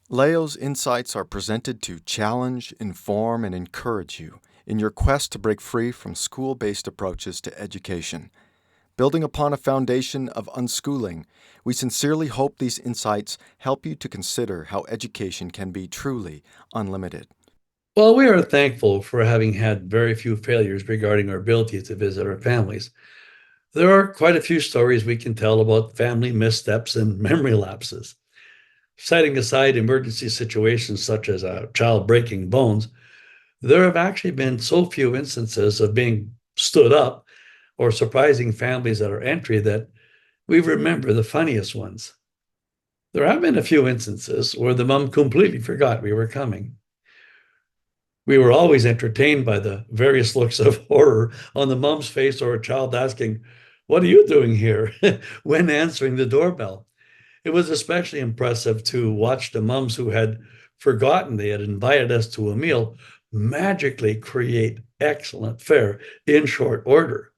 Leo's insights are presented to challenge, inform, and encourage you in your quest to break free from school-based approaches to education. Building upon a foundation of unschooling, we sincerely hope these insights help you to consider how education can be truly unlimited. Well, we are thankful for having had very few failures regarding our ability to visit our families. There are quite a few stories we can tell about family missteps and memory lapses. Setting aside emergency situations such as a child breaking bones, there have actually been so few instances of being stood up or surprising families at our entry that we remember the funniest ones. There have been a few instances where the mom completely forgot we were coming. We were always entertained by the various looks of horror on the mom's face or a child asking, "What are you doing here?" when answering the doorbell. It was especially impressive to watch the moms who had forgotten they had invited us to a meal magically create excellent fare in short order.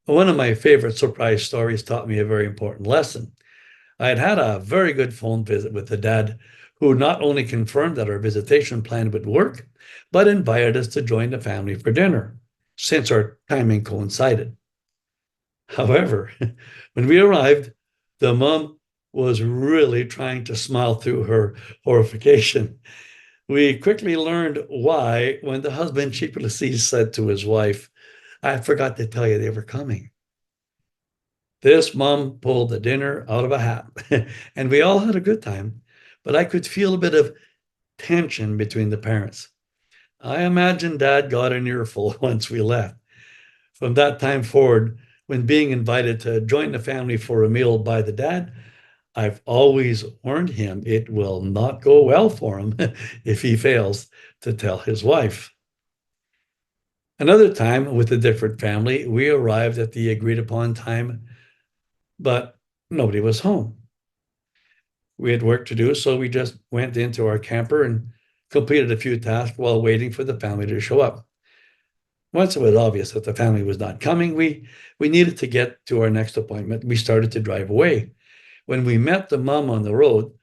One of my favorite surprise stories taught me a very important lesson. I had had a very good phone visit with the dad who not only confirmed that our visitation plan would work, but invited us to join the family for dinner since our timing coincided. However, when we arrived, the mom was really trying to smile through her horrification. We quickly learned why when the husband sheepishly said to his wife, "I forgot to tell you they were coming." This mom pulled the dinner out of a hat, and we all had a good time, but I could feel a bit of tension between the parents. I imagine dad got an earful once we left. From that time forward, when being invited to join the family for a meal by the dad, I've always warned him it will not go well for him if he fails to tell his wife. Another time with a different family, we arrived at the agreed upon time, but nobody was home. We had work to do, so we just went into our camper and completed a few tasks while waiting for the family to show up. Once it was obvious that the family was not coming, we needed to get to our next appointment. We started to drive away. When we met the mom on the road,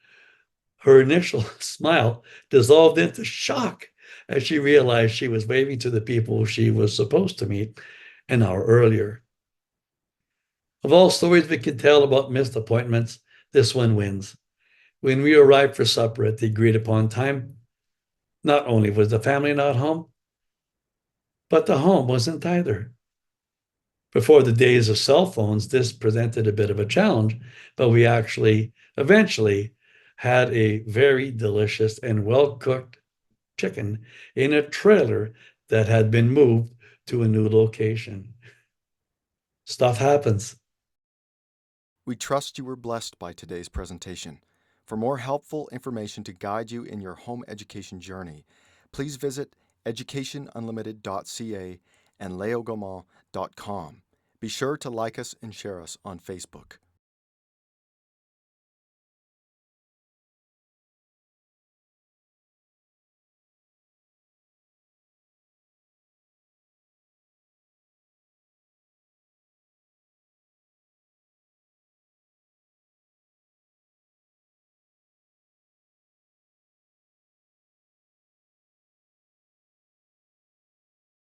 her initial smile dissolved into shock as she realized she was waving to the people she was supposed to meet an hour earlier. Of all stories we could tell about missed appointments, this one wins. When we arrived for supper at the agreed upon time, not only was the family not home, but the home wasn't either. Before the days of cell phones, this presented a bit of a challenge, but we actually eventually had a very delicious and well cooked chicken in a trailer that had been moved to a new location. Stuff happens. We trust you were blessed by today's presentation. For more helpful information to guide you in your home education journey, please visit educationunlimited.ca and leogaumont.com. Be sure to like us and share us on Facebook.